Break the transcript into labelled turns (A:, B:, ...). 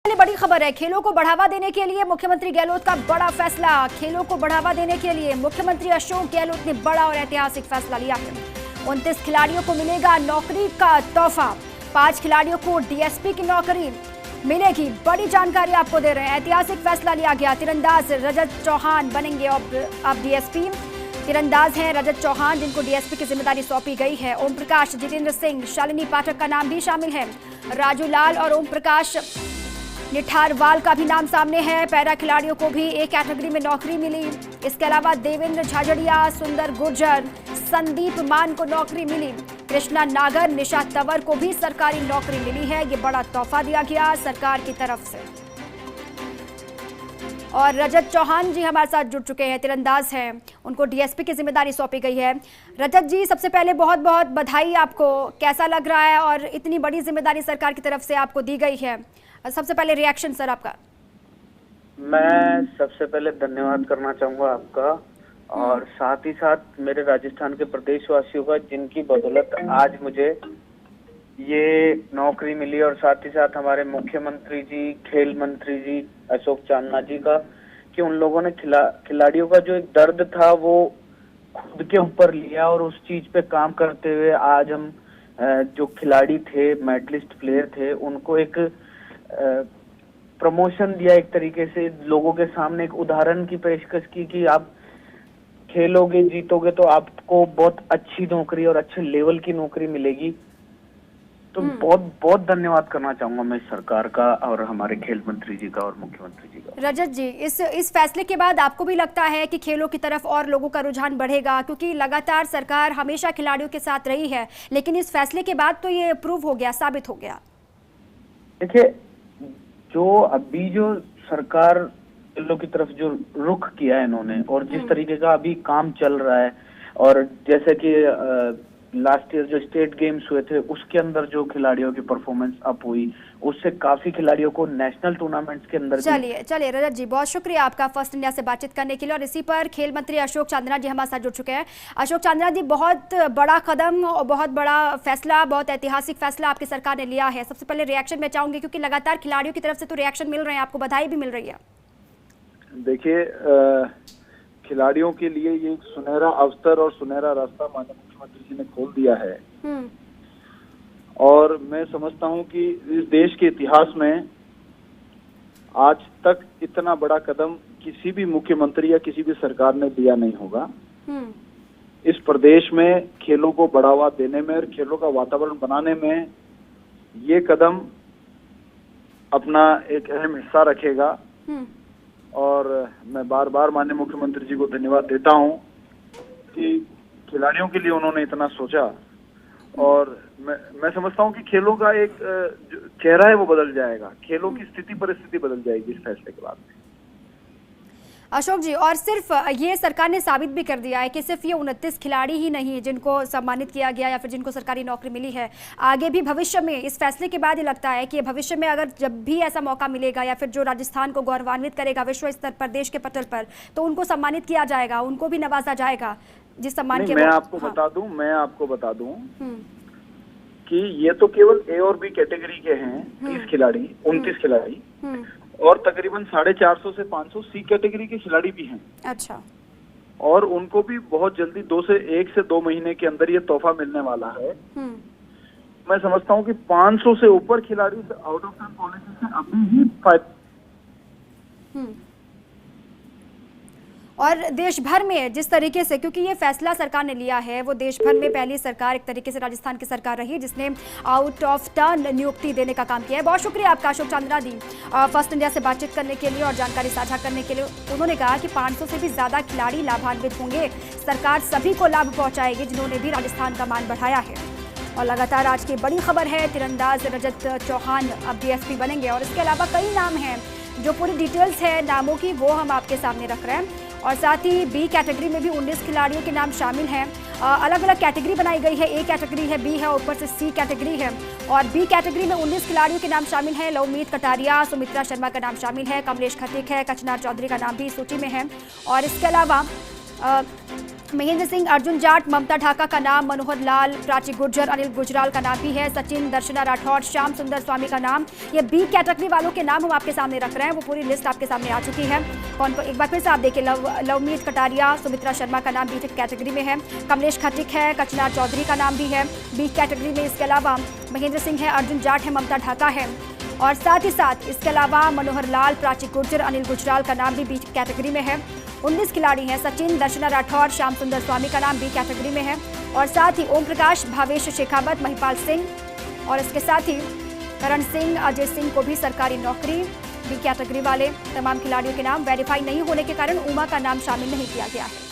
A: बड़ी खबर है। खेलों को बढ़ावा देने के लिए मुख्यमंत्री गहलोत का बड़ा फैसला। खेलों को बढ़ावा देने के लिए मुख्यमंत्री अशोक गहलोत ने बड़ा और ऐतिहासिक फैसला लिया है। 29 खिलाड़ियों को मिलेगा नौकरी का तोहफा। 5 खिलाड़ियों को डीएसपी की नौकरी मिलेगी। बड़ी जानकारी आपको दे रहे हैं। ऐतिहासिक फैसला लिया गया। तीरंदाज रजत चौहान बनेंगे अब डीएसपी। तीरंदाज हैं रजत चौहान, जिनको डीएसपी की जिम्मेदारी सौंपी गई है। ओम प्रकाश, जितेंद्र सिंह, शालिनी पाठक का नाम भी शामिल है। राजू लाल और ओम प्रकाश निठारवाल का भी नाम सामने है। पैरा खिलाड़ियों को भी एक कैटेगरी में नौकरी मिली। इसके अलावा देवेंद्र झाझड़िया, सुंदर गुर्जर, संदीप मान को नौकरी मिली। कृष्णा नागर, निशा तंवर को भी सरकारी नौकरी मिली है। ये बड़ा तोहफा दिया गया सरकार की तरफ से। और रजत चौहान जी हमारे साथ जुड़ चुके हैं, तीरंदाज हैं, उनको डीएसपी की जिम्मेदारी सौंपी गई है। रजत जी, सबसे पहले बहुत बहुत बधाई आपको। कैसा लग रहा है और इतनी बड़ी जिम्मेदारी सरकार की तरफ से आपको दी गई है? सबसे पहले रिएक्शन सर आपका।
B: मैं सबसे पहले धन्यवाद करना चाहूंगा आपका और साथ ही साथ मेरे राजस्थान के प्रदेशवासियों का, जिनकी बदौलत आज मुझे ये नौकरी मिली, और साथ ही साथ हमारे मुख्यमंत्री जी, खेल मंत्री जी अशोक चांदना जी का, कि उन लोगों ने खिलाड़ियों का जो एक दर्द था वो खुद के ऊपर लिया और उस चीज पे काम करते हुए आज हम जो खिलाड़ी थे, मेडलिस्ट प्लेयर थे, उनको एक प्रमोशन दिया। एक तरीके से लोगों के सामने एक उदाहरण की पेशकश की कि आप खेलोगे, जीतोगे तो आपको बहुत अच्छी नौकरी और अच्छे लेवल की नौकरी मिलेगी। तो बहुत बहुत धन्यवाद करना चाहूंगा मैं सरकार का और हमारे खेल मंत्री जी का और मुख्यमंत्री जी का।
A: रजत जी, इस फैसले के बाद आपको भी लगता है कि खेलों की तरफ और लोगों का रुझान बढ़ेगा? क्योंकि लगातार सरकार हमेशा खिलाड़ियों के साथ रही है, लेकिन इस फैसले के बाद तो ये प्रूव हो गया, साबित हो गया।
B: देखिए, जो अभी जो सरकार खेलों की तरफ जो रुख किया है इन्होंने, और जिस तरीके का अभी काम चल रहा है, और जैसे कि लास्ट ईयर जो स्टेट गेम्स हुए थे उसके अंदर जो खिलाड़ियों की परफॉर्मेंस अप हुई, उससे काफी खिलाड़ियों को नेशनल टूर्नामेंट्स के अंदर।
A: चलिए रजत जी, बहुत शुक्रिया आपका फर्स्ट इंडिया से बातचीत करने के लिए। और इसी पर खेल मंत्री अशोक चांदना जी हमारे साथ जुड़ चुके हैं। अशोक चांदना जी, बहुत बड़ा कदम और बहुत बड़ा फैसला, बहुत ऐतिहासिक फैसला आपकी सरकार ने लिया है। सबसे पहले रिएक्शन मैं चाहूंगी, क्योंकि लगातार खिलाड़ियों की तरफ से तो रिएक्शन मिल रहे हैं, आपको बधाई भी मिल रही है।
C: देखिए, खिलाड़ियों के लिए ये एक सुनहरा अवसर और सुनहरा रास्ता माननीय मुख्यमंत्री जी ने खोल दिया है। और मैं समझता हूं कि इस देश के इतिहास में आज तक इतना बड़ा कदम किसी भी मुख्यमंत्री या किसी भी सरकार ने लिया नहीं होगा। इस प्रदेश में खेलों को बढ़ावा देने में और खेलों का वातावरण बनाने में ये कदम अपना एक अहम हिस्सा रखेगा। और मैं बार बार माननीय मुख्यमंत्री जी को धन्यवाद देता हूं कि खिलाड़ियों के लिए उन्होंने इतना सोचा। और मैं समझता हूं कि खेलों का एक जो चेहरा है वो बदल जाएगा, खेलों की स्थिति परिस्थिति बदल जाएगी इस फैसले के बाद।
A: अशोक जी, और सिर्फ ये सरकार ने साबित भी कर दिया है कि सिर्फ ये 29 खिलाड़ी ही नहीं जिनको सम्मानित किया गया या फिर जिनको सरकारी नौकरी मिली है, आगे भी भविष्य में इस फैसले के बाद ये लगता है कि भविष्य में अगर जब भी ऐसा मौका मिलेगा या फिर जो राजस्थान को गौरवान्वित करेगा विश्व स्तर पर, देश के पटल पर, तो उनको सम्मानित किया जाएगा, उनको भी नवाजा जाएगा जिस सम्मान के।
C: मैं आपको बता दूं कि ये तो केवल ए और बी कैटेगरी के हैं 30 खिलाड़ी, 29 खिलाड़ी, और तकरीबन 450 से 500 सी कैटेगरी के खिलाड़ी भी हैं।
A: अच्छा।
C: और उनको भी बहुत जल्दी 1 से 2 महीने के अंदर ये तोहफा मिलने वाला है। मैं समझता हूँ कि 500 से ऊपर खिलाड़ी आउट ऑफ टर्न पॉलिसी से अभी ही
A: और देश भर में जिस तरीके से, क्योंकि ये फैसला सरकार ने लिया है, वो देश भर में पहली सरकार एक तरीके से राजस्थान की सरकार रही जिसने आउट ऑफ टर्न नियुक्ति देने का काम किया है। बहुत शुक्रिया आपका अशोक चांदना जी फर्स्ट इंडिया से बातचीत करने के लिए और जानकारी साझा करने के लिए। उन्होंने कहा कि 500 से भी ज्यादा खिलाड़ी लाभान्वित होंगे। सरकार सभी को लाभ पहुंचाएगी जिन्होंने भी राजस्थान का मान बढ़ाया है। और लगातार आज की बड़ी खबर है, तीरंदाज रजत चौहान अब डीएसपी बनेंगे। और इसके अलावा कई नाम हैं, जो पूरी डिटेल्स है नामों की वो हम आपके सामने रख रहे हैं। और साथ ही बी कैटेगरी में भी 19 खिलाड़ियों के नाम शामिल हैं। अलग अलग कैटेगरी बनाई गई है, ए कैटेगरी है, बी है, ऊपर से सी कैटेगरी है। और बी कैटेगरी में 19 खिलाड़ियों के नाम शामिल हैं। लवमीत कटारिया, सुमित्रा शर्मा का नाम शामिल है, कमलेश खतिक है, कचनार चौधरी का नाम भी सूची में है। और इसके अलावा महेंद्र सिंह, अर्जुन जाट, ममता ढाका का नाम, मनोहर लाल, प्राची गुर्जर, अनिल गुजराल का नाम भी है, सचिन, दर्शना राठौर, श्याम सुंदर स्वामी का नाम। ये बी कैटेगरी वालों के नाम हम आपके सामने रख रहे हैं, वो पूरी लिस्ट आपके सामने आ चुकी है। कौन एक बार फिर से आप देखिए, लवमीत कटारिया, सुमित्रा शर्मा का नाम बी कैटेगरी में है, कमलेश खटिक है, कचनार चौधरी का नाम भी है बी कैटेगरी में। इसके अलावा महेंद्र सिंह है, अर्जुन जाट है, ममता ढाका है, और साथ ही साथ इसके अलावा मनोहर लाल, प्राची गुर्जर, अनिल गुजराल का नाम भी बी कैटेगरी में है। 19 खिलाड़ी हैं, सचिन, दर्शना राठौर, श्याम सुंदर स्वामी का नाम बी कैटेगरी में है, और साथ ही ओम प्रकाश, भावेश शेखावत, महिपाल सिंह और इसके साथ ही करण सिंह, अजय सिंह को भी सरकारी नौकरी। बी कैटेगरी वाले तमाम खिलाड़ियों के नाम वेरीफाई नहीं होने के कारण उमा का नाम शामिल नहीं किया गया है।